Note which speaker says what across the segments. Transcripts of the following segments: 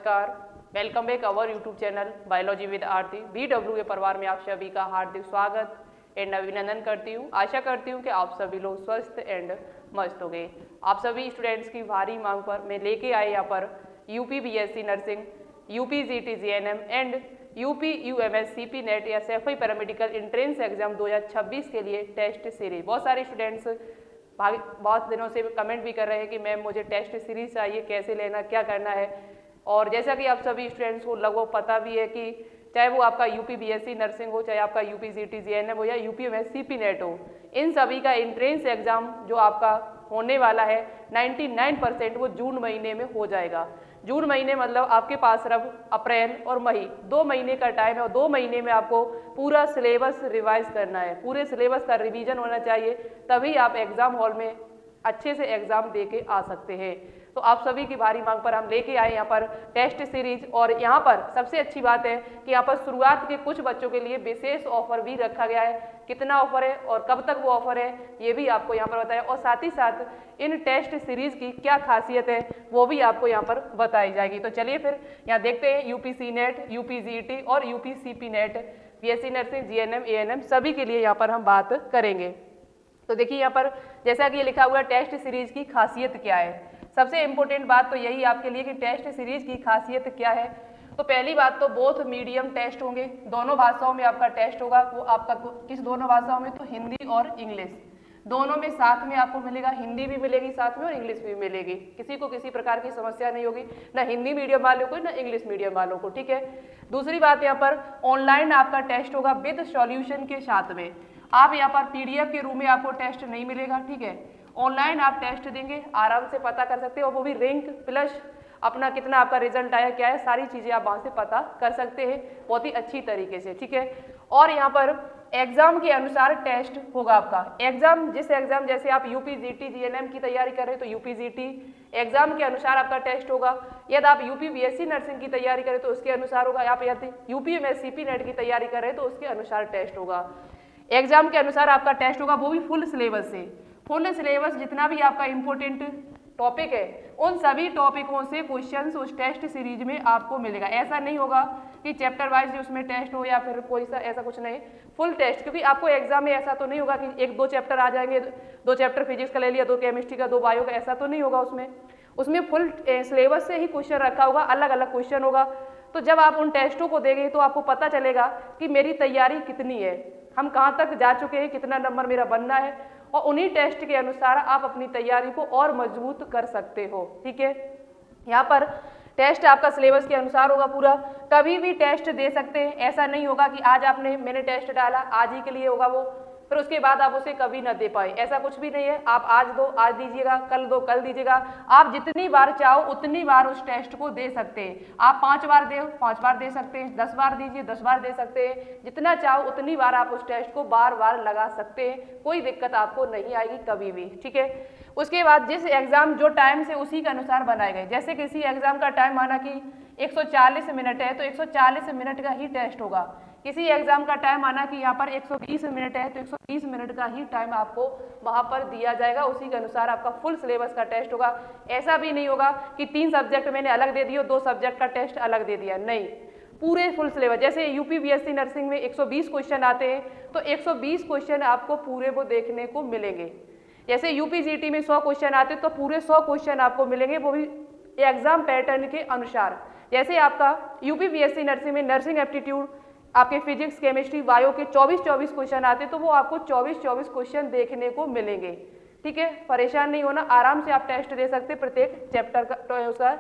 Speaker 1: नमस्कार, welcome back our YouTube channel biology with Aarti. BWA परिवार में आप सभी का हार्दिक स्वागत एंड अभिनंदन करती हूँ। आशा करती हूँ कि आप सभी लोग स्वस्थ एंड मस्त हो गए। आप सभी स्टूडेंट्स की भारी मांग पर मैं लेके आए यहाँ पर UP BSc nursing, UP GT GNM and UP UMS CP net या सैफई पैरामेडिकल एंट्रेंस एग्जाम 2026 के लिए टेस्ट सीरीज। बहुत सारे स्टूडेंट्स बहुत दिनों से कमेंट भी कर रहे हैं कि मैम मुझे टेस्ट सीरीज चाहिए, कैसे लेना, क्या करना है। और जैसा कि आप सभी स्टूडेंट्स को लगभग पता भी है कि चाहे वो आपका यूपी BSc नर्सिंग हो, चाहे आपका यूपी GT GNM हो या यूपी UMS CP नेट हो, इन सभी का एंट्रेंस एग्जाम जो आपका होने वाला है 99% वो जून महीने में हो जाएगा। जून महीने मतलब आपके पास सिर्फ अप्रैल और मई 2 महीने का टाइम है और 2 महीने में आपको पूरा सिलेबस रिवाइज करना है। पूरे सिलेबस का रिवीजन होना चाहिए, तभी आप एग्जाम हॉल में अच्छे से एग्जाम दे के आ सकते हैं। तो आप सभी की भारी मांग पर हम लेके आए यहाँ पर टेस्ट सीरीज। और यहाँ पर सबसे अच्छी बात है कि यहाँ पर शुरुआत के कुछ बच्चों के लिए विशेष ऑफर भी रखा गया है। कितना ऑफर है और कब तक वो ऑफर है ये भी आपको यहाँ पर बताया, और साथ ही साथ इन टेस्ट सीरीज की क्या खासियत है वो भी आपको यहाँ पर बताई जाएगी। तो चलिए फिर यहाँ देखते हैं UPC नेट, UPC GT और UPC CP net, BSc nursing, GNM, ANM सभी के लिए यहाँ पर हम बात करेंगे। तो देखिए यहाँ पर जैसा कि ये लिखा हुआ है टेस्ट सीरीज की खासियत क्या है। सबसे इम्पोर्टेंट बात तो यही आपके लिए कि टेस्ट सीरीज की खासियत क्या है। तो पहली बात तो बोथ मीडियम टेस्ट होंगे, दोनों भाषाओं में आपका टेस्ट होगा। वो आपका किस दोनों भाषाओं में, तो हिंदी और इंग्लिश दोनों में साथ में आपको मिलेगा। हिंदी भी मिलेगी साथ में और इंग्लिश भी मिलेगी। किसी को किसी प्रकार की समस्या नहीं होगी, ना हिंदी मीडियम वालों को ना इंग्लिश मीडियम वालों को, ठीक है। दूसरी बात यहाँ पर ऑनलाइन आपका टेस्ट होगा विद सॉल्यूशन के साथ में। आप यहाँ पर PDF के रूप में आपको टेस्ट नहीं मिलेगा, ठीक है। ऑनलाइन आप टेस्ट देंगे, आराम से पता कर सकते हो, वो भी रैंक प्लस अपना कितना आपका रिजल्ट आया, क्या है, सारी चीज़ें आप वहाँ से पता कर सकते हैं बहुत ही अच्छी तरीके से, ठीक है। और यहाँ पर एग्जाम के अनुसार टेस्ट होगा आपका। एग्जाम जैसे आप UP GT GNM की तैयारी कर रहे हैं तो UP GT एग्जाम के अनुसार आपका टेस्ट होगा। यदि आप UP BSc नर्सिंग की तैयारी करें तो उसके अनुसार होगा। आप यदि UP UMS CP नेट की तैयारी कर रहे हैं तो उसके अनुसार टेस्ट होगा। एग्जाम के अनुसार आपका टेस्ट होगा, वो भी फुल सिलेबस से। फुल सिलेबस जितना भी आपका इम्पोर्टेंट टॉपिक है उन सभी टॉपिकों से क्वेश्चंस उस टेस्ट सीरीज में आपको मिलेगा। ऐसा नहीं होगा कि चैप्टर वाइज उसमें टेस्ट हो या फिर कोई सा ऐसा कुछ नहीं, फुल टेस्ट। क्योंकि आपको एग्जाम में ऐसा तो नहीं होगा कि 1-2 चैप्टर आ जाएंगे, 2 चैप्टर फिजिक्स का ले लिया, 2 केमिस्ट्री का, 2 बायो का, ऐसा तो नहीं होगा। उसमें फुल सिलेबस से ही क्वेश्चन रखा होगा, अलग अलग क्वेश्चन होगा। तो जब आप उन टेस्टों को देंगे तो आपको पता चलेगा कि मेरी तैयारी कितनी है, हम कहाँ तक जा चुके हैं, कितना नंबर मेरा बनना है, और उन्हीं टेस्ट के अनुसार आप अपनी तैयारी को और मजबूत कर सकते हो, ठीक है। यहाँ पर टेस्ट आपका सिलेबस के अनुसार होगा पूरा। कभी भी टेस्ट दे सकते हैं, ऐसा नहीं होगा कि आज मैंने टेस्ट डाला आज ही के लिए होगा वो, फिर उसके बाद आप उसे कभी ना दे पाए, ऐसा कुछ भी नहीं है। आप आज दो आज दीजिएगा, कल दो कल दीजिएगा, आप जितनी बार चाहो उतनी बार उस टेस्ट को दे सकते हैं। आप 5 बार दे 5 बार दे सकते हैं, 10 बार दीजिए 10 बार दे सकते हैं, जितना चाहो उतनी बार आप उस टेस्ट को बार बार लगा सकते हैं, कोई दिक्कत आपको नहीं आएगी कभी भी, ठीक है। उसके बाद जिस एग्जाम जो टाइम से उसी के अनुसार बनाए गए, जैसे किसी एग्जाम का टाइम माना कि 140 मिनट है तो 140 मिनट का ही टेस्ट होगा। किसी एग्जाम का टाइम आना कि यहाँ पर 120 मिनट है तो 120 मिनट का ही टाइम आपको वहाँ पर दिया जाएगा, उसी के अनुसार आपका फुल सिलेबस का टेस्ट होगा। ऐसा भी नहीं होगा कि 3 सब्जेक्ट मैंने अलग दे दिए, 2 सब्जेक्ट का टेस्ट अलग दे दिया, नहीं, पूरे फुल सिलेबस। जैसे UP BSc नर्सिंग में 120 क्वेश्चन आते हैं तो 120 क्वेश्चन आपको पूरे वो देखने को मिलेंगे। जैसे UP GT में 100 क्वेश्चन आते तो पूरे 100 क्वेश्चन आपको मिलेंगे, वो भी एग्जाम पैटर्न के अनुसार। जैसे आपका UP BSc नर्सिंग में नर्सिंग एप्टीट्यूड आपके फिजिक्स केमिस्ट्री बायो के 24 क्वेश्चन आते तो वो आपको 24 क्वेश्चन देखने को मिलेंगे, ठीक है। परेशान नहीं होना, आराम से आप टेस्ट दे सकते प्रत्येक चैप्टर का, उसका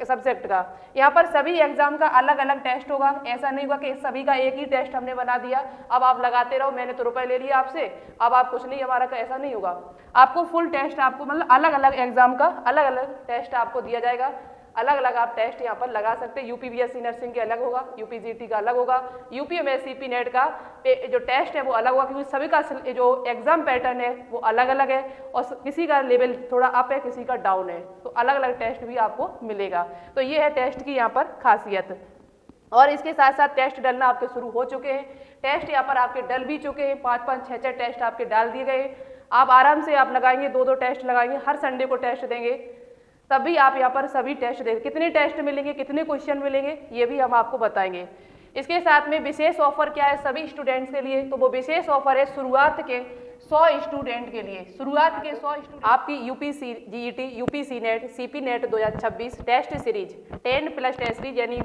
Speaker 1: सब्जेक्ट का। यहाँ पर सभी एग्जाम का अलग अलग टेस्ट होगा। ऐसा नहीं होगा कि सभी का एक ही टेस्ट हमने बना दिया, अब आप लगाते रहो, मैंने तो रुपए ले लिया आपसे, अब आप कुछ नहीं हमारा का, ऐसा नहीं होगा। आपको फुल टेस्ट आपको मतलब अलग अलग एग्जाम का अलग अलग टेस्ट आपको दिया जाएगा। अलग अलग आप टेस्ट यहाँ पर लगा सकते हैं। UP BSc नर्सिंग के अलग होगा, UP GT का अलग होगा, UP UMS CP नेट का जो टेस्ट है वो अलग होगा, क्योंकि सभी का जो एग्जाम पैटर्न है वो अलग अलग है और किसी का लेवल थोड़ा अप है, किसी का डाउन है, तो अलग अलग टेस्ट भी आपको मिलेगा। तो ये है टेस्ट की यहाँ पर खासियत। और इसके साथ साथ टेस्ट डलना आपके शुरू हो चुके हैं। टेस्ट यहाँ पर आपके डल भी चुके हैं, 5-5, 6-6 टेस्ट आपके डाल दिए गए। आप आराम से आप लगाएंगे, 2-2 टेस्ट लगाएंगे, हर संडे को टेस्ट देंगे। तभी आप यहाँ पर सभी टेस्ट देखें। कितने टेस्ट मिलेंगे, कितने क्वेश्चन मिलेंगे, ये भी हम आपको बताएंगे। इसके साथ में विशेष ऑफर क्या है सभी स्टूडेंट्स के लिए, तो वो विशेष ऑफर है शुरुआत के 100 स्टूडेंट के लिए। शुरुआत के 100 स्टूडेंट आपकी UPC GET, UPC NET, CP NET 2026 test series 10+ test series, यानी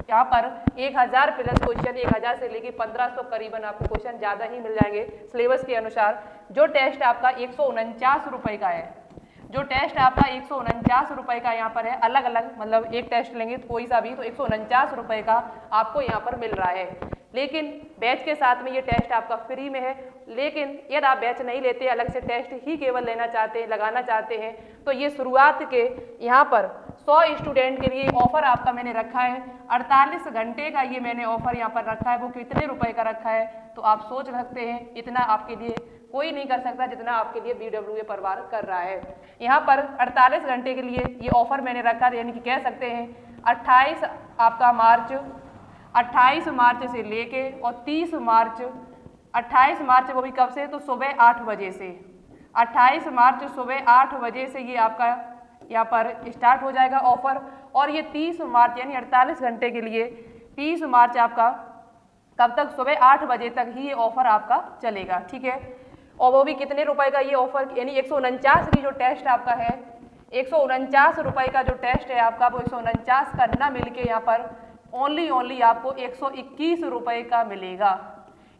Speaker 1: यहाँ पर 1000 प्लस क्वेश्चन, 1000 से लेके 1500 करीबन आपको क्वेश्चन ज़्यादा ही मिल जाएंगे सिलेबस के अनुसार। जो टेस्ट आपका 149 रुपये का है, जो टेस्ट आपका 149 रुपये का यहाँ पर है, अलग अलग मतलब एक टेस्ट लेंगे तो कोई सा भी तो 149 रुपये का आपको यहाँ पर मिल रहा है। लेकिन बैच के साथ में ये टेस्ट आपका फ्री में है। लेकिन यदि आप बैच नहीं लेते, अलग से टेस्ट ही केवल लेना चाहते हैं, लगाना चाहते हैं, तो ये शुरुआत के यहाँ पर 100 स्टूडेंट के लिए ऑफर आपका मैंने रखा है। 48 घंटे का ये मैंने ऑफर यहाँ पर रखा है। वो कितने रुपए का रखा है तो आप सोच सकते हैं, इतना आपके लिए कोई नहीं कर सकता जितना आपके लिए BWA परिवार कर रहा है। यहाँ पर 48 घंटे के लिए ये ऑफर मैंने रखा, यानी कि कह सकते हैं 28 आपका मार्च, 28 मार्च से लेके और 30 मार्च, 28 मार्च वो भी कब से, तो सुबह 8 बजे से, 28 मार्च सुबह 8 बजे से ये आपका यहाँ पर स्टार्ट हो जाएगा ऑफर। और ये 30 मार्च यानी 48 घंटे के लिए, 30 मार्च आपका कब तक, सुबह 8 बजे तक ही ये ऑफर आपका चलेगा, ठीक है। और वो भी कितने रुपए का ये ऑफर, यानी 149 की जो टेस्ट आपका है, 149 रुपये का जो टेस्ट है आपका, वो 149 का ना मिल के यहाँ पर ओनली आपको 121 रुपये का मिलेगा।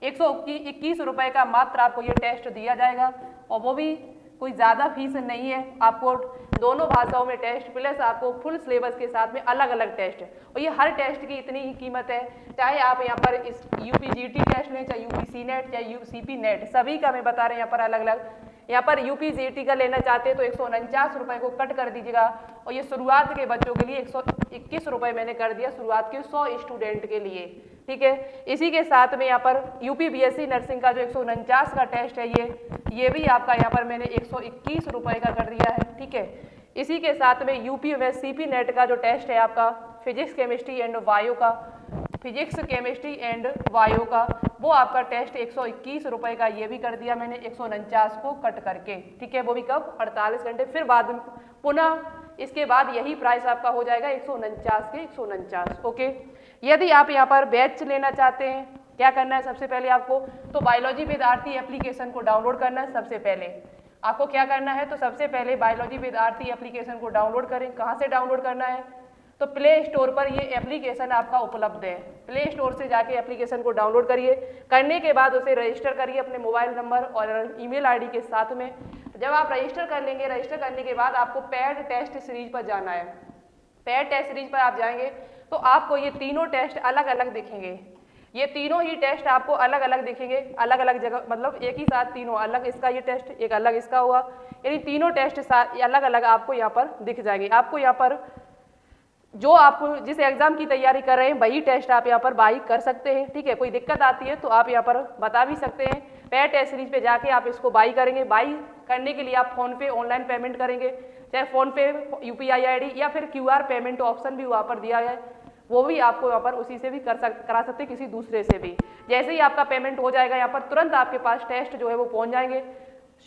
Speaker 1: 121 रुपये का मात्र आपको ये टेस्ट दिया जाएगा। और वो भी कोई ज़्यादा फीस नहीं है, आपको दोनों भाषाओं में टेस्ट प्लस आपको फुल सिलेबस के साथ में अलग अलग टेस्ट है। और ये हर टेस्ट की इतनी ही कीमत है, चाहे आप यहाँ पर इस यूपीजीटी टेस्ट लें, चाहे यूपीसी नेट, चाहे यूसीपी नेट, सभी का मैं बता रहे हैं यहाँ पर अलग अलग। यहाँ पर यूपीजीटी का लेना चाहते हैं तो 149 रुपये को कट कर दीजिएगा। और ये शुरुआत के बच्चों के लिए 121 रुपये मैंने कर दिया शुरुआत के 100 स्टूडेंट के लिए, ठीक है। इसी के साथ में यहाँ पर यूपी बीएससी नर्सिंग का जो 149 का टेस्ट है, ये भी आपका यहाँ पर मैंने 121 रुपये का कर दिया है, ठीक है। इसी के साथ में यूपी में सीपी नेट का जो टेस्ट है आपका फिजिक्स केमिस्ट्री एंड बायो का, फिजिक्स केमिस्ट्री एंड बायो का, वो आपका टेस्ट 121 रुपये का ये भी कर दिया मैंने 149 को कट करके, ठीक है। वो भी कब, 48 घंटे, फिर बाद में पुनः इसके बाद यही प्राइस आपका हो जाएगा 149 के 149, ओके। यदि आप यहाँ पर बैच लेना चाहते हैं, क्या करना है सबसे पहले आपको, तो बायोलॉजी विद आरती एप्लीकेशन को डाउनलोड करना है। सबसे पहले आपको क्या करना है, तो सबसे पहले बायोलॉजी विद आरती एप्लीकेशन को डाउनलोड करें। कहाँ से डाउनलोड करना है, तो प्ले स्टोर पर ये एप्लीकेशन आपका उपलब्ध है। प्ले स्टोर से जाके एप्लीकेशन को डाउनलोड करिए। करने के बाद उसे रजिस्टर करिए अपने मोबाइल नंबर और ईमेल आईडी के साथ में। जब आप रजिस्टर कर लेंगे, रजिस्टर करने के बाद आपको पेड टेस्ट सीरीज पर जाना है। पेड टेस्ट सीरीज पर आप जाएंगे तो आपको ये तीनों टेस्ट अलग अलग दिखेंगे। ये तीनों ही टेस्ट आपको अलग अलग दिखेंगे, अलग अलग जगह, मतलब एक ही साथ तीनों, अलग इसका ये टेस्ट, एक अलग इसका हुआ, यानी तीनों टेस्ट अलग अलग आपको यहाँ पर दिख जाएंगे। आपको यहाँ पर जो आप जिस एग्जाम की तैयारी कर रहे हैं वही टेस्ट आप यहाँ पर बाई कर सकते हैं, ठीक है। कोई दिक्कत आती है तो आप यहाँ पर बता भी सकते हैं। पेड टेस्ट सीरीज पे जाके आप इसको बाई करेंगे। बाई करने के लिए आप फोन पे ऑनलाइन पेमेंट करेंगे, चाहे फोन पे यूपीआई आईडी या फिर क्यूआर पेमेंट ऑप्शन भी वहाँ पर दिया है, वो भी आपको यहाँ पर उसी से भी करा सकते हैं, किसी दूसरे से भी। जैसे ही आपका पेमेंट हो जाएगा यहाँ पर तुरंत आपके पास टेस्ट जो है वो पहुँच जाएंगे।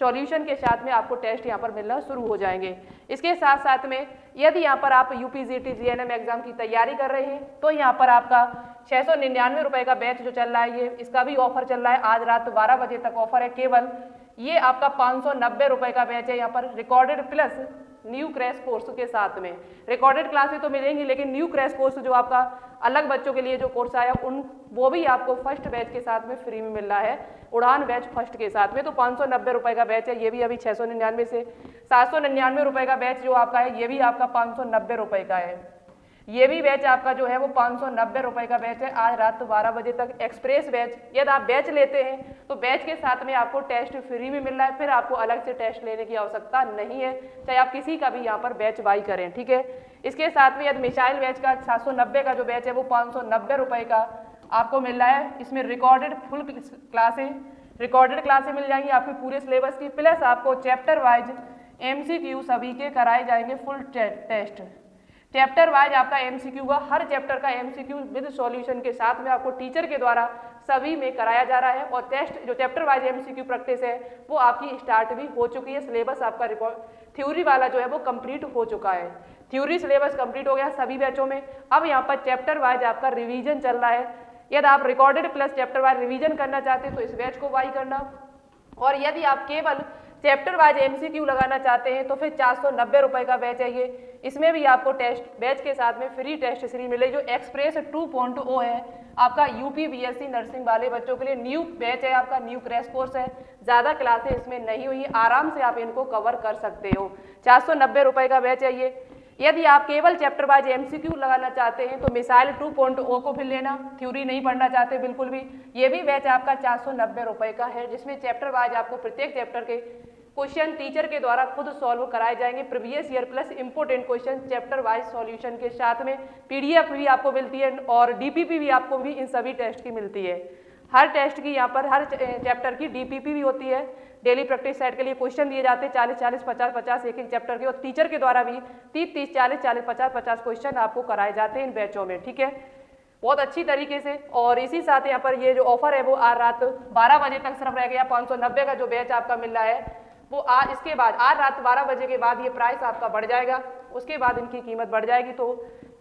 Speaker 1: सॉल्यूशन के साथ में आपको टेस्ट यहाँ पर मिलना शुरू हो जाएंगे। इसके साथ साथ में यदि यहाँ पर आप यूपीजीटी जीएनएम एग्जाम की तैयारी कर रहे हैं तो यहाँ पर आपका 699 रुपये का बैच जो चल रहा है, ये इसका भी ऑफर चल रहा है। आज रात 12 बजे तक ऑफर है केवल। ये आपका 590 रुपये का बैच है। यहाँ पर recorded plus new crash course के साथ में रिकॉर्डेड क्लासेस तो मिलेंगी, लेकिन न्यू क्रैश कोर्स जो आपका अलग बच्चों के लिए जो कोर्स आया वो भी आपको फर्स्ट बैच के साथ में फ्री में मिल रहा है, उड़ान बैच फर्स्ट के साथ में। तो 590 रुपये का बैच है, ये भी अभी 699 से 799 रुपये का बैच जो आपका है, ये भी आपका 590 रुपये का है। ये भी बैच आपका जो है वो 590 रुपये का बैच है। आज रात 12 बजे तक एक्सप्रेस बैच। यदि आप बैच लेते हैं तो बैच के साथ में आपको टेस्ट फ्री में मिल रहा है, फिर आपको अलग से टेस्ट लेने की आवश्यकता नहीं है, चाहे आप किसी का भी यहाँ पर बैच बाई करें, ठीक है। इसके साथ में यदि मिसाइल बैच का 790 का जो बैच है वो 590 रुपये का आपको मिल रहा है। इसमें रिकॉर्डेड फुल क्लासें मिल जाएंगी आपके पूरे सिलेबस की, प्लस आपको चैप्टर वाइज MCQ सभी के कराए जाएंगे फुल टेस्ट, चैप्टर वाइज आपका एमसीक्यू का, हर चैप्टर का एमसीक्यू विद सॉल्यूशन के साथ में आपको टीचर के द्वारा सभी में कराया जा रहा है। और टेस्ट जो चैप्टर वाइज एमसीक्यू प्रैक्टिस है वो आपकी स्टार्ट भी हो चुकी है। सिलेबस आपका थ्योरी वाला जो है वो कंप्लीट हो चुका है, थ्योरी सिलेबस कंप्लीट हो गया सभी बैचों में। अब यहाँ पर चैप्टर वाइज आपका रिवीजन चल रहा है। यदि आप recorded plus chapter wise revision करना चाहते हैं तो इस बैच को बाई करना, और यदि आप केवल चैप्टर वाइज एमसीक्यू लगाना चाहते हैं तो फिर 490 रुपये का बैच है ये। इसमें भी आपको टेस्ट बैच के साथ में फ्री टेस्ट सीरीज मिलेगी जो एक्सप्रेस 2.0 है आपका यूपी बीएससी नर्सिंग वाले बच्चों के लिए न्यू बैच है, आपका न्यू क्रैश कोर्स है। ज़्यादा क्लासें इसमें नहीं हुई, आराम से आप इनको कवर कर सकते हो। 490 रुपये का बैच है ये। यदि आप केवल चैप्टर वाइज एमसीक्यू लगाना चाहते हैं तो मिसाइल 2.0 को फिर लेना, थ्योरी नहीं पढ़ना चाहते बिल्कुल भी, ये भी बैच आपका 490 रुपये का है, जिसमें चैप्टर वाइज आपको प्रत्येक चैप्टर के क्वेश्चन टीचर के द्वारा खुद सॉल्व कराए जाएंगे, previous year plus important question chapter wise solution के साथ में पीडीएफ भी आपको मिलती है और डीपीपी भी आपको भी इन सभी टेस्ट की मिलती है। हर टेस्ट की यहाँ पर हर चैप्टर की डीपीपी भी होती है, डेली प्रैक्टिस सेट के लिए क्वेश्चन दिए जाते हैं 40-40, 50-50 एक एक चैप्टर के, और टीचर के द्वारा भी 30-30, 40-40, 50-50 क्वेश्चन आपको कराए जाते हैं इन बैचों में, ठीक है, बहुत अच्छी तरीके से। और इसी साथ यहाँ पर ये जो ऑफर है वो आज रात 12 बजे तक सिर्फ रह गया। 590 का जो बैच आपका मिल रहा है वो आज, इसके बाद आज रात 12 बजे के बाद ये प्राइस आपका बढ़ जाएगा, उसके बाद इनकी कीमत बढ़ जाएगी। तो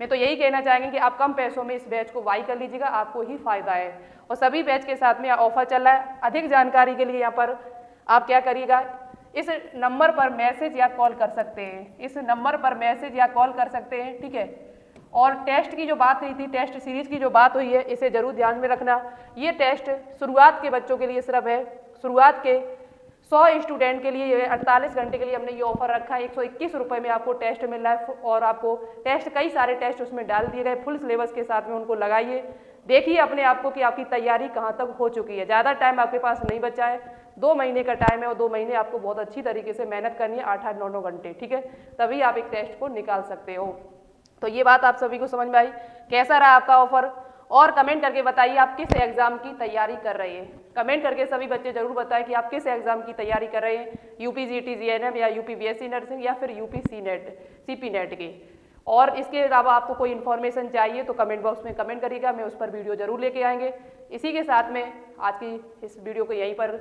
Speaker 1: मैं तो यही कहना चाहेंगे कि आप कम पैसों में इस बैच को बाई कर लीजिएगा, आपको ही फायदा है। और सभी बैच के साथ में ऑफर चल रहा है। अधिक जानकारी के लिए यहाँ पर आप क्या करिएगा, इस नंबर पर मैसेज या कॉल कर सकते हैं, इस नंबर पर मैसेज या कॉल कर सकते हैं, ठीक है। और टेस्ट की जो बात हुई थी, टेस्ट सीरीज की जो बात हुई है, इसे जरूर ध्यान में रखना। ये टेस्ट शुरुआत के बच्चों के लिए सिर्फ है, शुरुआत के 100 स्टूडेंट के लिए 48 घंटे के लिए हमने ये ऑफर रखा है। 121 रुपये में आपको टेस्ट मिल रहा है और आपको टेस्ट कई सारे टेस्ट उसमें डाल दिए गए, फुल सिलेबस के साथ में उनको लगाइए, देखिए अपने आप को कि आपकी तैयारी कहाँ तक हो चुकी है। ज़्यादा टाइम आपके पास नहीं बचा है, 2 महीने का टाइम है और 2 महीने आपको बहुत अच्छी तरीके से मेहनत करनी है, 8-8, 9-9 घंटे, ठीक है, तभी आप एक टेस्ट को निकाल सकते हो। तो ये बात आप सभी को समझ में आई। कैसा रहा आपका ऑफर, और कमेंट करके बताइए आप किस एग्जाम की तैयारी कर रहे हैं। कमेंट करके सभी बच्चे जरूर बताएं कि आप किस एग्जाम की तैयारी कर रहे हैं, यूपी जीटी जीएनएम या यूपी बीएससी नर्सिंग या फिर यूपी सीपी नेट के। और इसके अलावा आपको कोई इन्फॉर्मेशन चाहिए तो कमेंट बॉक्स में कमेंट करिएगा, मैं उस पर वीडियो जरूर लेके आएंगे। इसी के साथ में आज की इस वीडियो को यहीं पर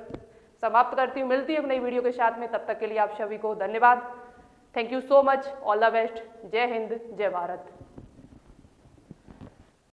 Speaker 1: समाप्त करती हूँ, मिलती हूँ नई वीडियो के साथ में, तब तक के लिए आप सभी को धन्यवाद। Thank you so much, all the best, जय हिंद, जय भारत।